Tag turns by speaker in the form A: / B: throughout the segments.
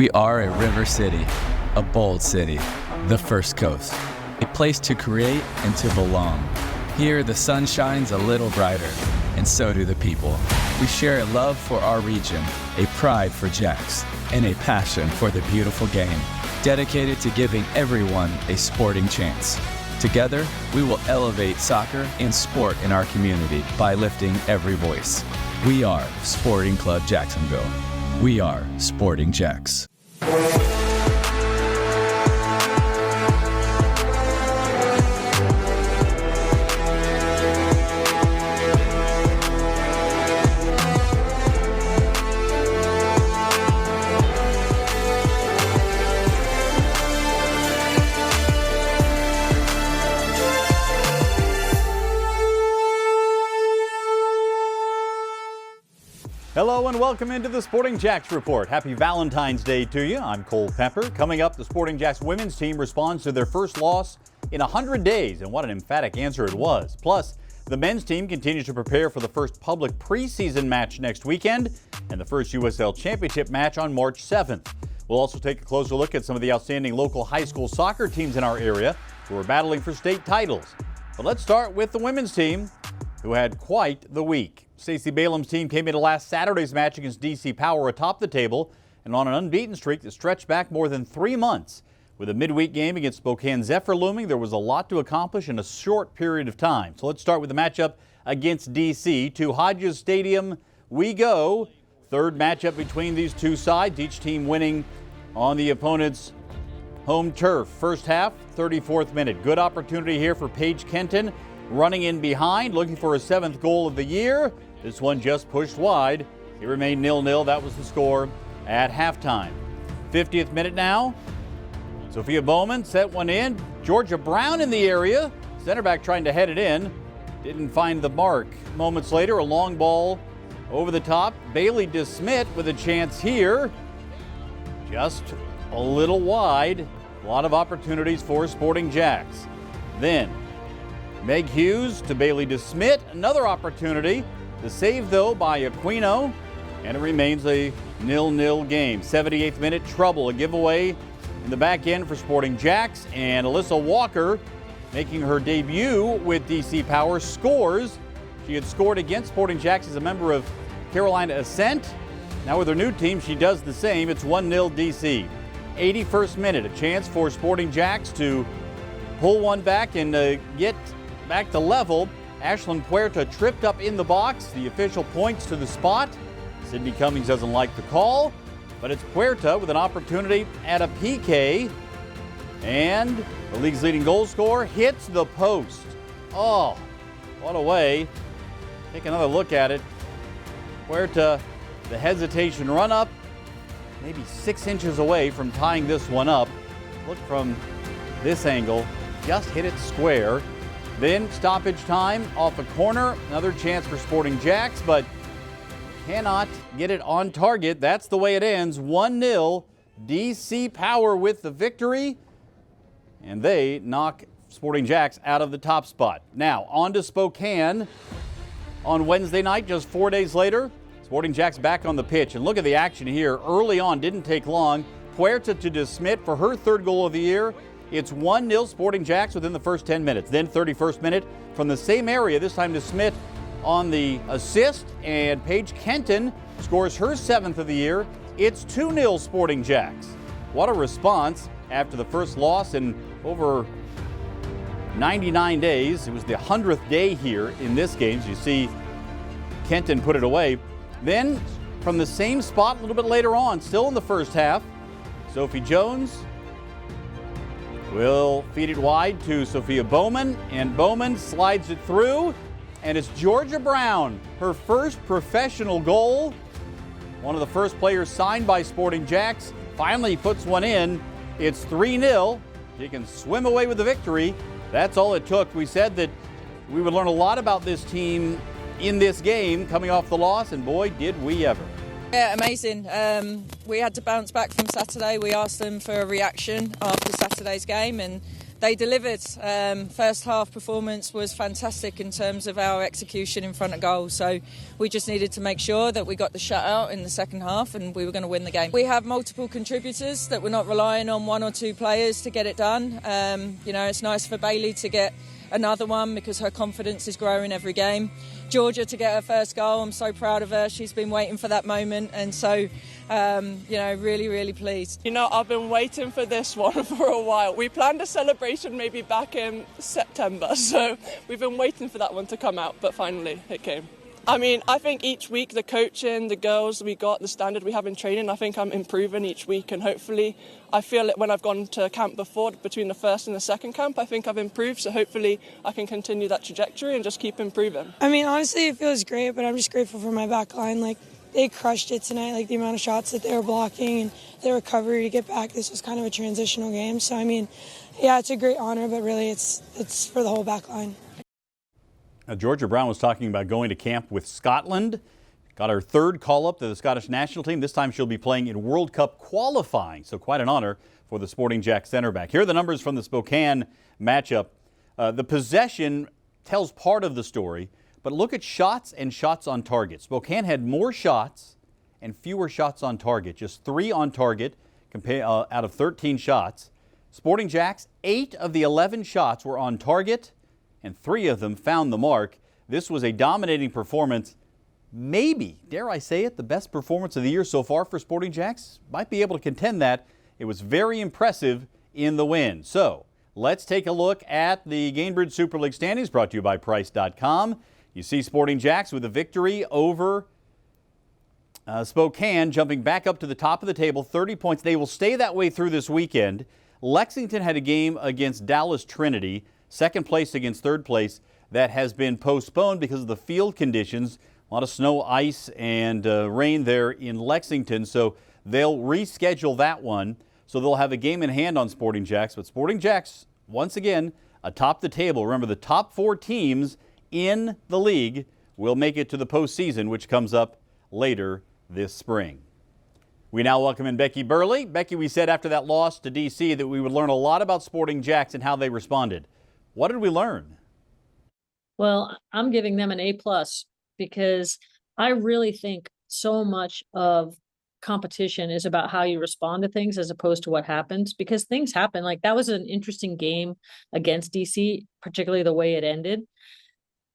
A: We are a river city, a bold city, the First Coast, a place to create and to belong. Here, the sun shines a little brighter, and so do the people. We share a love for our region, a pride for JAX, and a passion for the beautiful game, dedicated to giving everyone a sporting chance. Together, we will elevate soccer and sport in our community by lifting every voice. We are Sporting Club Jacksonville. We are Sporting JAX.
B: Hello and welcome into the Sporting JAX Report. Happy Valentine's Day to you. I'm Cole Pepper. Coming up, the Sporting JAX women's team responds to their first loss in 100 days, and what an emphatic answer it was. Plus, the men's team continues to prepare for the first public preseason match next weekend and the first USL Championship match on March 7th. We'll also take a closer look at some of the outstanding local high school soccer teams in our area who are battling for state titles. But let's start with the women's team, who had quite the week. Stacey Balaam's team came into last Saturday's match against DC Power atop the table and on an unbeaten streak that stretched back more than 3 months. With a midweek game against Spokane Zephyr looming, there was a lot to accomplish in a short period of time. So let's start with the matchup against DC. To Hodges Stadium we go. Third matchup between these two sides, each team winning on the opponent's home turf. First half, 34th minute. Good opportunity here for Paige Kenton, running in behind, looking for a 7th goal of the year. This one just pushed wide. It remained 0-0. That was the score at halftime. 50th minute now. Sophia Bowman set one in. Georgia Brown in the area. Center back trying to head it in. Didn't find the mark. Moments later, a long ball over the top. Bailey DeSmit with a chance here. Just a little wide. A lot of opportunities for Sporting JAX. Then Meg Hughes to Bailey DeSmit. Another opportunity. The save, though, by Aquino, and it remains a 0-0 game. 78th minute, trouble. A giveaway in the back end for Sporting JAX, and Alyssa Walker, making her debut with DC Power, scores. She had scored against Sporting JAX as a member of Carolina Ascent. Now with her new team, she does the same. It's 1-0 DC. 81st minute, a chance for Sporting JAX to pull one back and get back to level. Ashlyn Puerta tripped up in the box. The official points to the spot. Sydney Cummings doesn't like the call, but it's Puerta with an opportunity at a PK. And the league's leading goal scorer hits the post. Oh, what a way. Take another look at it. Puerta, the hesitation run up, maybe 6 inches away from tying this one up. Look from this angle, just hit it square. Then stoppage time off a corner. Another chance for Sporting JAX, but cannot get it on target. That's the way it ends. 1-0. DC Power with the victory. And they knock Sporting JAX out of the top spot. Now, on to Spokane. On Wednesday night, just 4 days later, Sporting JAX back on the pitch. And look at the action here. Early on, didn't take long. Puerta to DeSmit for her 3rd goal of the year. It's 1-0 Sporting JAX within the first 10 minutes. Then 31st minute from the same area, this time DeSmit on the assist, and Paige Kenton scores her 7th of the year. It's 2-0 Sporting JAX. What a response after the first loss in over 99 days. It was the 100th day here in this game. As you see, Kenton put it away. Then from the same spot a little bit later on, still in the first half, Sophie Jones will feed it wide to Sophia Bowman, and Bowman slides it through, and it's Georgia Brown, her first professional goal. One of the first players signed by Sporting JAX, finally puts one in. It's 3-0. She can swim away with the victory. That's all it took. We said that we would learn a lot about this team in this game coming off the loss, and boy, did we ever.
C: Yeah, amazing. We had to bounce back from Saturday. We asked them for a reaction after Saturday's game, and they delivered. First half performance was fantastic in terms of our execution in front of goal. So we just needed to make sure that we got the shutout in the second half and we were going to win the game. We have multiple contributors, that we're not relying on one or two players to get it done. It's nice for Bailey to get another one because her confidence is growing every game. Georgia to get her first goal, I'm so proud of her. She's been waiting for that moment, and so really, really pleased.
D: I've been waiting for this one for a while. We planned a celebration maybe back in September, so we've been waiting for that one to come out, but finally it came. I think each week the coaching, the girls we got, the standard we have in training, I think I'm improving each week, and hopefully I feel it when I've gone to camp before, between the first and the second camp, I think I've improved, so hopefully I can continue that trajectory and just keep improving.
E: Honestly, it feels great, but I'm just grateful for my back line. They crushed it tonight, the amount of shots that they were blocking and their recovery to get back. This was kind of a transitional game, so it's a great honor, but really it's for the whole back line.
B: Georgia Brown was talking about going to camp with Scotland. Got her third call-up to the Scottish national team. This time she'll be playing in World Cup qualifying, so quite an honor for the Sporting JAX center back. Here are the numbers from the Spokane matchup. The possession tells part of the story, but look at shots and shots on target. Spokane had more shots and fewer shots on target, just 3 on target out of 13 shots. Sporting JAX, 8 of the 11 shots were on target, and 3 of them found the mark. This was a dominating performance. Maybe, dare I say it, the best performance of the year so far for Sporting JAX. Might be able to contend that. It was very impressive in the win. So let's take a look at the Gainbridge Super League standings brought to you by Price.com. You see Sporting JAX with a victory over Spokane, jumping back up to the top of the table, 30 points. They will stay that way through this weekend. Lexington had a game against Dallas Trinity, second place against third place, that has been postponed because of the field conditions. A lot of snow, ice, and rain there in Lexington, so they'll reschedule that one. So they'll have a game in hand on Sporting JAX. But Sporting JAX, once again, atop the table. Remember, the top 4 teams in the league will make it to the postseason, which comes up later this spring. We now welcome in Becky Burley. Becky, we said after that loss to D.C. that we would learn a lot about Sporting JAX and how they responded. What did we learn?
F: Well, I'm giving them an A+ because I really think so much of competition is about how you respond to things as opposed to what happens, because things happen. That was an interesting game against DC, particularly the way it ended.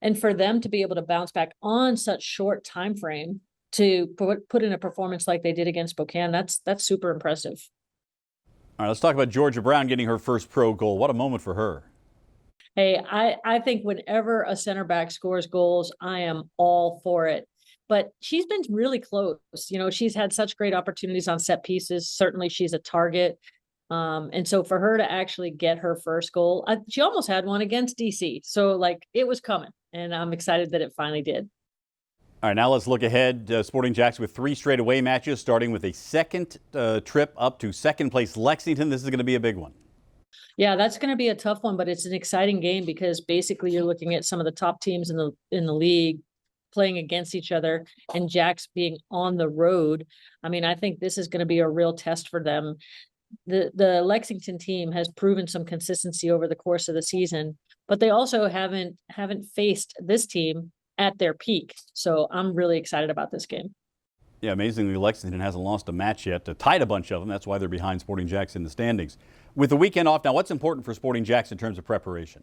F: And for them to be able to bounce back on such short time frame to put in a performance like they did against Spokane, that's super impressive.
B: All right, let's talk about Georgia Brown getting her first pro goal. What a moment for her.
F: Hey, I think whenever a center back scores goals, I am all for it. But she's been really close. She's had such great opportunities on set pieces. Certainly she's a target. And so for her to actually get her first goal, she almost had one against DC. So it was coming, and I'm excited that it finally did.
B: All right, now let's look ahead. Sporting JAX with 3 straight away matches, starting with a second trip up to second place Lexington. This is going to be a big one.
F: Yeah, that's going to be a tough one, but it's an exciting game because basically you're looking at some of the top teams in the league playing against each other, and JAX being on the road. I think this is going to be a real test for them. The Lexington team has proven some consistency over the course of the season, but they also haven't faced this team at their peak. So I'm really excited about this game.
B: Yeah, amazingly, Lexington hasn't lost a match yet. Tied a bunch of them. That's why they're behind Sporting JAX in the standings. With the weekend off now, what's important for Sporting JAX in terms of preparation?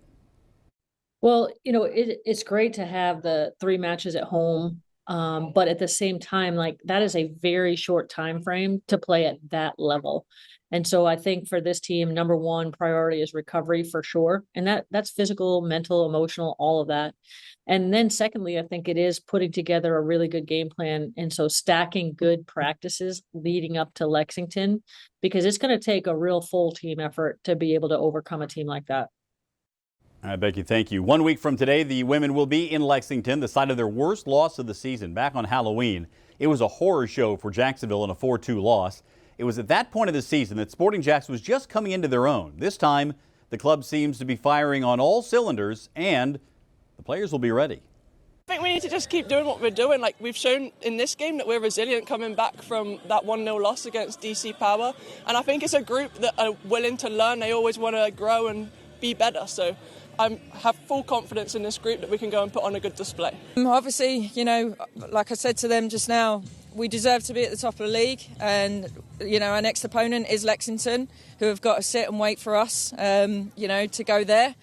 F: Well, it's great to have the 3 matches at home, but at the same time, that is a very short time frame to play at that level. And so I think for this team, number 1 priority is recovery for sure. And that's physical, mental, emotional, all of that. And then secondly, I think it is putting together a really good game plan. And so stacking good practices leading up to Lexington, because it's going to take a real full team effort to be able to overcome a team like that.
B: All right, Becky, thank you. 1 week from today, the women will be in Lexington, the site of their worst loss of the season back on Halloween. It was a horror show for Jacksonville in a 4-2 loss. It was at that point of the season that Sporting JAX was just coming into their own. This time, the club seems to be firing on all cylinders, and the players will be ready.
D: I think we need to just keep doing what we're doing. We've shown in this game that we're resilient coming back from that 1-0 loss against DC Power. And I think it's a group that are willing to learn. They always want to grow and be better. So I have full confidence in this group that we can go and put on a good display.
C: Obviously, like I said to them just now, we deserve to be at the top of the league, and our next opponent is Lexington, who have got to sit and wait for us, to go there.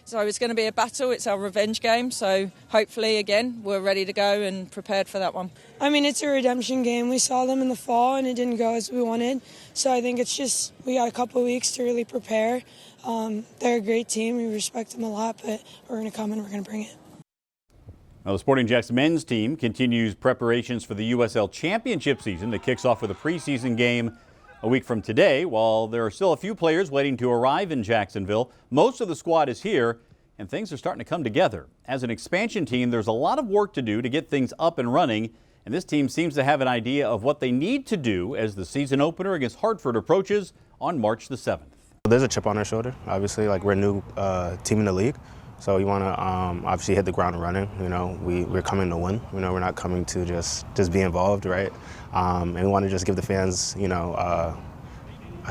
C: So it's going to be a battle. It's our revenge game. So hopefully, again, we're ready to go and prepared for that one.
E: I mean, it's a redemption game. We saw them in the fall, and it didn't go as we wanted. So I think it's just we got a couple of weeks to really prepare. They're a great team. We respect them a lot, but we're going to come and we're going to bring it.
B: Now, the Sporting JAX men's team continues preparations for the USL Championship season that kicks off with a preseason game a week from today. While there are still a few players waiting to arrive in Jacksonville, most of the squad is here, and things are starting to come together. As an expansion team, there's a lot of work to do to get things up and running, and this team seems to have an idea of what they need to do as the season opener against Hartford approaches on March the 7th.
G: There's a chip on our shoulder, obviously. Like, we're a new team in the league, so we want to obviously hit the ground running. We're coming to win. We're not coming to just be involved, right? And we want to just give the fans, a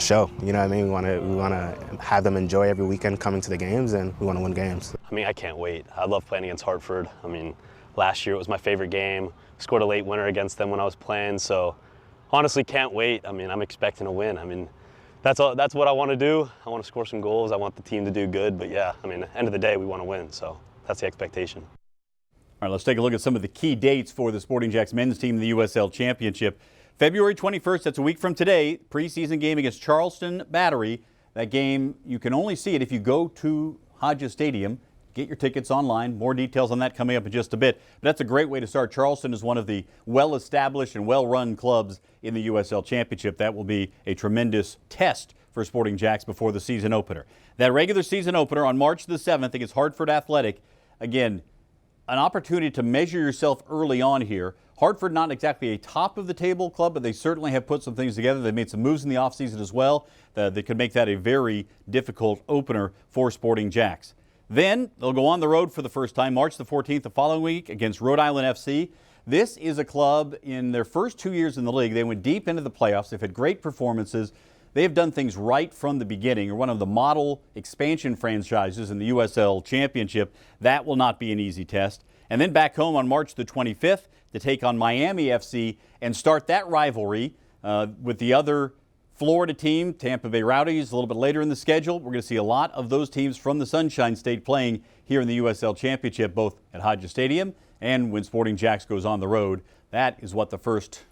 G: show. You know what I mean? We want to have them enjoy every weekend coming to the games, and we want to win games.
H: I mean, I can't wait. I love playing against Hartford. I mean, last year it was my favorite game. Scored a late winner against them when I was playing, so honestly can't wait. I mean, I'm expecting a win. I mean, that's what I want to do. I want to score some goals. I want the team to do good, but yeah, I mean, at the end of the day, we want to win, so that's the expectation.
B: All right, let's take a look at some of the key dates for the Sporting JAX men's team in the USL Championship. February 21st, that's a week from today, preseason game against Charleston Battery. That game, you can only see it if you go to Hodges Stadium. Get your tickets online. More details on that coming up in just a bit. But that's a great way to start. Charleston is one of the well-established and well-run clubs in the USL Championship. That will be a tremendous test for Sporting JAX before the season opener. That regular season opener on March the 7th against Hartford Athletic. Again, an opportunity to measure yourself early on here. Hartford, not exactly a top-of-the-table club, but they certainly have put some things together. They made some moves in the offseason as well that could make that a very difficult opener for Sporting JAX. Then they'll go on the road for the first time, March the 14th, the following week against Rhode Island FC. This is a club in their first 2 years in the league. They went deep into the playoffs. They've had great performances. They have done things right from the beginning. They're one of the model expansion franchises in the USL Championship. That will not be an easy test. And then back home on March the 25th to take on Miami FC and start that rivalry with the other Florida team, Tampa Bay Rowdies, a little bit later in the schedule. We're going to see a lot of those teams from the Sunshine State playing here in the USL Championship, both at Hodges Stadium and when Sporting JAX goes on the road. That is what the first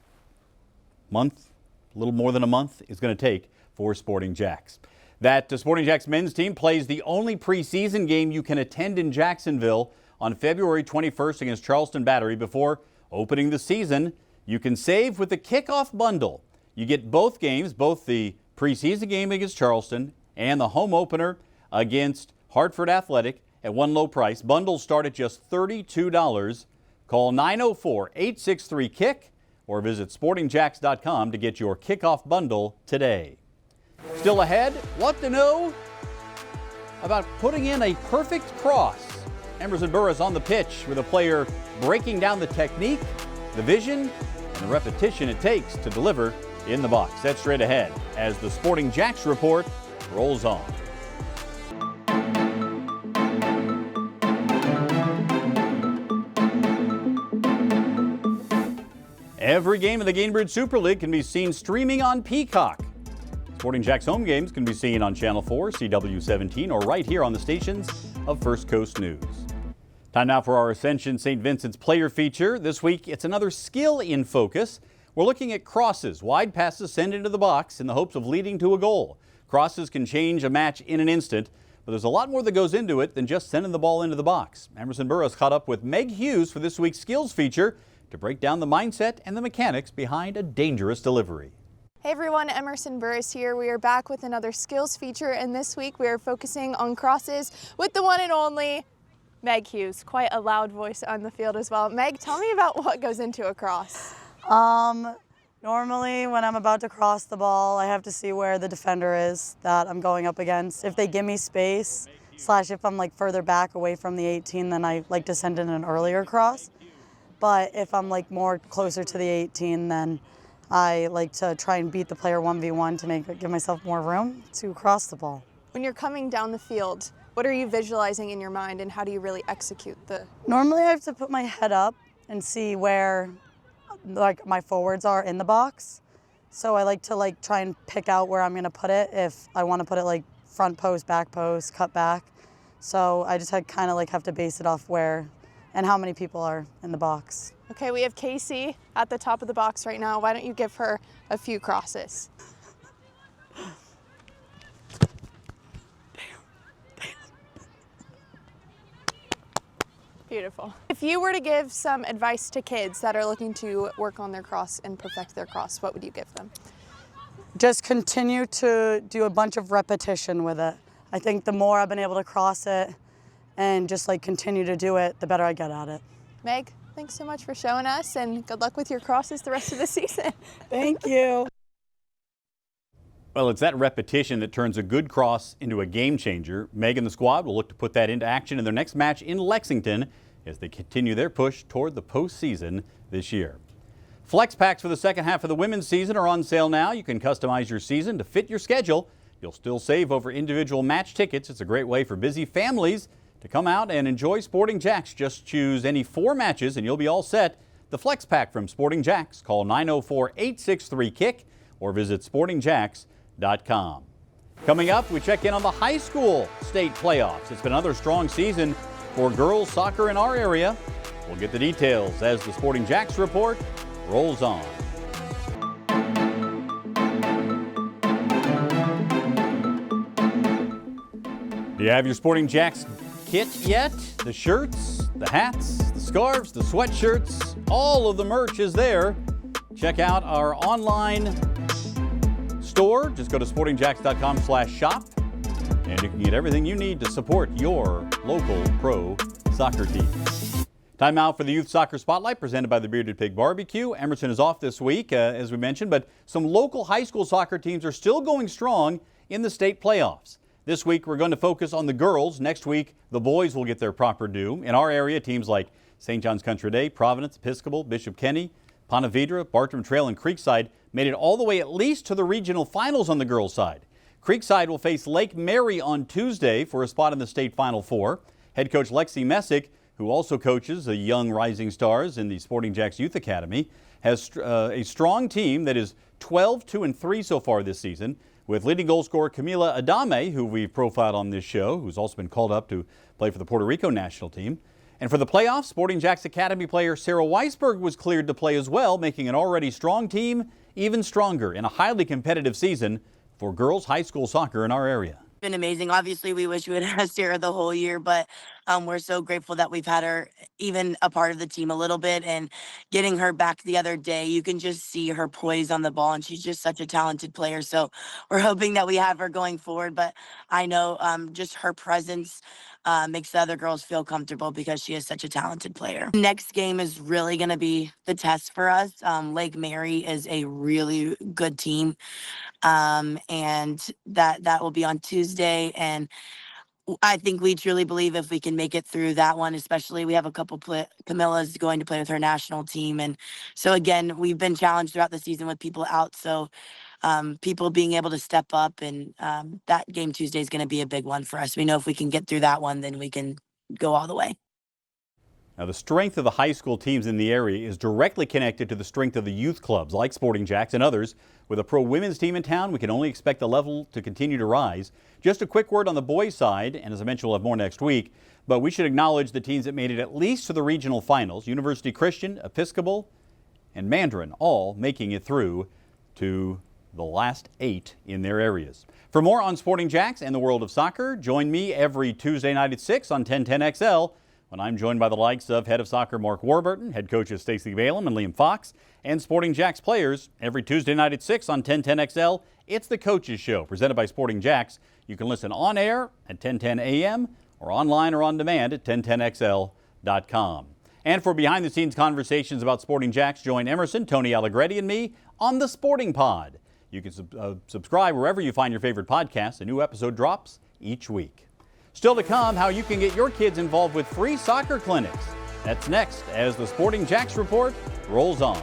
B: month, a little more than a month, is going to take for Sporting JAX. That Sporting JAX men's team plays the only preseason game you can attend in Jacksonville on February 21st against Charleston Battery. Before opening the season, you can save with the kickoff bundle. You get both games, both the preseason game against Charleston and the home opener against Hartford Athletic at one low price. Bundles start at just $32. Call 904-863-KICK or visit sportingjax.com to get your kickoff bundle today. Still ahead, what to know about putting in a perfect cross. Emerson Burris on the pitch with a player breaking down the technique, the vision, and the repetition it takes to deliver in the box. That's straight ahead as the Sporting JAX report rolls on. Every game of the Gainbridge Super League can be seen streaming on Peacock. Sporting JAX home games can be seen on Channel 4, CW17, or right here on the stations of First Coast News. Time now for our Ascension St. Vincent's player feature. This week, it's another skill in focus. We're looking at crosses, wide passes sent into the box in the hopes of leading to a goal. Crosses can change a match in an instant, but there's a lot more that goes into it than just sending the ball into the box. Emerson Burris caught up with Meg Hughes for this week's skills feature to break down the mindset and the mechanics behind a dangerous delivery.
I: Hey everyone, Emerson Burris here. We are back with another skills feature, and this week we are focusing on crosses with the one and only Meg Hughes. Quite a loud voice on the field as well. Meg, tell me about what goes into a cross.
J: Normally when I'm about to cross the ball, I have to see where the defender is that I'm going up against. If they give me space, / if I'm like further back away from the 18, then I like to send in an earlier cross. But if I'm like more closer to the 18, then I like to try and beat the player 1v1 to give myself more room to cross the ball.
I: When you're coming down the field, What are you visualizing in your mind, and how do you really execute the?
J: Normally I have to put my head up and see where like my forwards are in the box. So I like to try and pick out where I'm gonna put it if I wanna put it like front post, back post, cut back. So I just kind of have to base it off where and how many people are in the box.
I: Okay, we have Casey at the top of the box right now. Why don't you give her a few crosses? Beautiful. If you were to give some advice to kids that are looking to work on their cross and perfect their cross, what would you give them?
J: Just continue to do a bunch of repetition with it. I think the more I've been able to cross it and just continue to do it, the better I get at it.
I: Meg, thanks so much for showing us, and good luck with your crosses the rest of the season.
J: Thank you.
B: Well, it's that repetition that turns a good cross into a game changer. Meg and the squad will look to put that into action in their next match in Lexington as they continue their push toward the postseason this year. Flex packs for the second half of the women's season are on sale now. You can customize your season to fit your schedule. You'll still save over individual match tickets. It's a great way for busy families to come out and enjoy Sporting JAX. Just choose any 4 matches and you'll be all set. The Flex Pack from Sporting JAX. Call 904-863-KICK or visit sportingjax.com. Coming up, we check in on the high school state playoffs. It's been another strong season for girls soccer in our area. We'll get the details as the Sporting JAX report rolls on. Do you have your Sporting JAX kit yet? The shirts, the hats, the scarves, the sweatshirts, all of the merch is there. Check out our online store. Just go to sportingjax.com/shop and you can get everything you need to support your local pro soccer team. Time out for the Youth Soccer Spotlight presented by the Bearded Pig Barbecue. Emerson is off this week, as we mentioned, but some local high school soccer teams are still going strong in the state playoffs. This week, we're going to focus on the girls. Next week, the boys will get their proper due. In our area, teams like St. John's Country Day, Providence, Episcopal, Bishop Kenny, Ponte Vedra, Bartram Trail, and Creekside made it all the way at least to the regional finals on the girls' side. Creekside will face Lake Mary on Tuesday for a spot in the state Final Four. Head coach Lexi Messick, who also coaches the young rising stars in the Sporting JAX Youth Academy, has a strong team that is 12-2-3 so far this season, with leading goal scorer Camila Adame, who we've profiled on this show, who's also been called up to play for the Puerto Rico national team. And for the playoffs, Sporting JAX Academy player Sarah Weisberg was cleared to play as well, making an already strong team even stronger in a highly competitive season for girls high school soccer in our area.
K: Been amazing. Obviously, we wish we would have had Sarah the whole year, but we're so grateful that we've had her even a part of the team a little bit. And getting her back the other day, you can just see her poise on the ball, and she's just such a talented player. So we're hoping that we have her going forward. But I know just her presence makes the other girls feel comfortable because she is such a talented player. Next game is really going to be the test for us. Lake Mary is a really good team. And that will be on Tuesday. And I think we truly believe if we can make it through that one, especially we have a couple Camilla's going to play with her national team. And so again, we've been challenged throughout the season with people out. So people being able to step up, and that game Tuesday is going to be a big one for us. We know if we can get through that one, then we can go all the way.
B: Now, the strength of the high school teams in the area is directly connected to the strength of the youth clubs like Sporting JAX and others. With a pro women's team in town, we can only expect the level to continue to rise. Just a quick word on the boys' side, and as I mentioned, we'll have more next week, but we should acknowledge the teams that made it at least to the regional finals. University Christian, Episcopal, and Mandarin all making it through to the last 8 in their areas. For more on Sporting JAX and the world of soccer, join me every Tuesday night at 6 on 1010XL. When I'm joined by the likes of head of soccer Mark Warburton, head coaches Stacey Balaam and Liam Fox, and Sporting JAX players every Tuesday night at 6 on 1010XL. It's the Coaches Show presented by Sporting JAX. You can listen on air at 1010 a.m. or online or on demand at 1010XL.com. And for behind-the-scenes conversations about Sporting JAX, join Emerson, Tony Allegretti, and me on the Sporting Pod. You can subscribe wherever you find your favorite podcasts. A new episode drops each week. Still to come, how you can get your kids involved with free soccer clinics. That's next as the Sporting JAX report rolls on.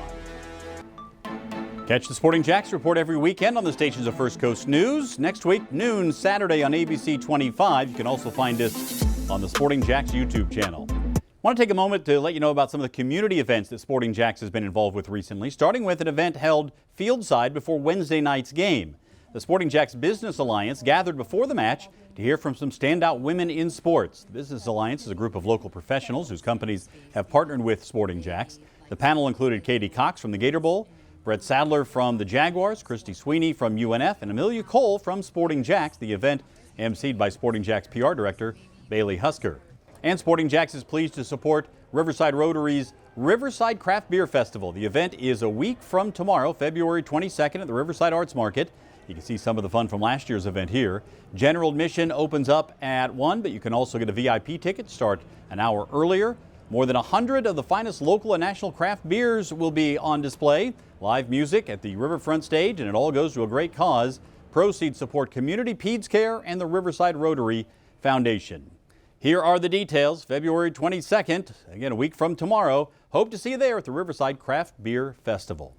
B: Catch the Sporting JAX report every weekend on the stations of First Coast News. Next week, noon Saturday on ABC 25. You can also find us on the Sporting JAX YouTube channel. I want to take a moment to let you know about some of the community events that Sporting JAX has been involved with recently, starting with an event held fieldside before Wednesday night's game. The Sporting JAX Business Alliance gathered before the match to hear from some standout women in sports. The Business Alliance is a group of local professionals whose companies have partnered with Sporting JAX. The panel included Katie Cox from the Gator Bowl, Brett Sadler from the Jaguars, Christy Sweeney from UNF, and Amelia Cole from Sporting JAX. The event emceed by Sporting JAX PR Director Bailey Husker. And Sporting JAX is pleased to support Riverside Rotary's Riverside Craft Beer Festival. The event is a week from tomorrow, February 22nd at the Riverside Arts Market. You can see some of the fun from last year's event here. General admission opens up at 1, but you can also get a VIP ticket, start an hour earlier. More than 100 of the finest local and national craft beers will be on display. Live music at the Riverfront stage, and it all goes to a great cause. Proceeds support Community Peds Care and the Riverside Rotary Foundation. Here are the details. February 22nd, again a week from tomorrow. Hope to see you there at the Riverside Craft Beer Festival.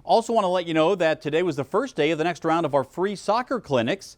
B: Also want to let you know that today was the first day of the next round of our free soccer clinics.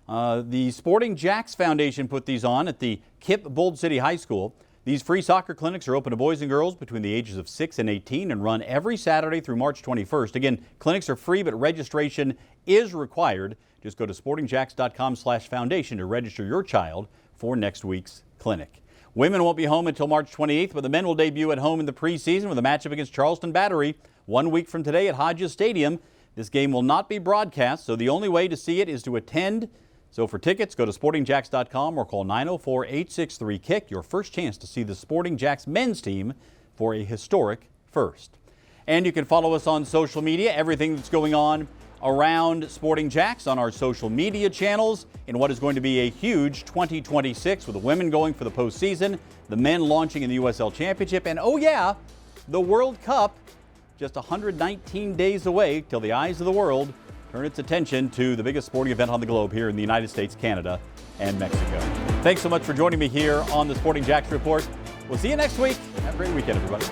B: The Sporting JAX Foundation put these on at the KIPP Bold City High School. These free soccer clinics are open to boys and girls between the ages of 6 and 18 and run every Saturday through March 21st. Again, clinics are free, but registration is required. Just go to sportingjax.com/foundation to register your child for next week's clinic. Women won't be home until March 28th, but the men will debut at home in the preseason with a matchup against Charleston Battery 1 week from today at Hodges Stadium. This game will not be broadcast, so the only way to see it is to attend. So for tickets, go to sportingjax.com or call 904-863-KICK. Your first chance to see the Sporting JAX men's team for a historic first. And you can follow us on social media, everything that's going on around Sporting JAX on our social media channels in what is going to be a huge 2026 with the women going for the postseason, the men launching in the USL Championship, and oh yeah, the World Cup just 119 days away till the eyes of the world turn its attention to the biggest sporting event on the globe here in the United States, Canada, and Mexico. Thanks so much for joining me here on the Sporting JAX Report. We'll see you next week. Have a great weekend, everybody.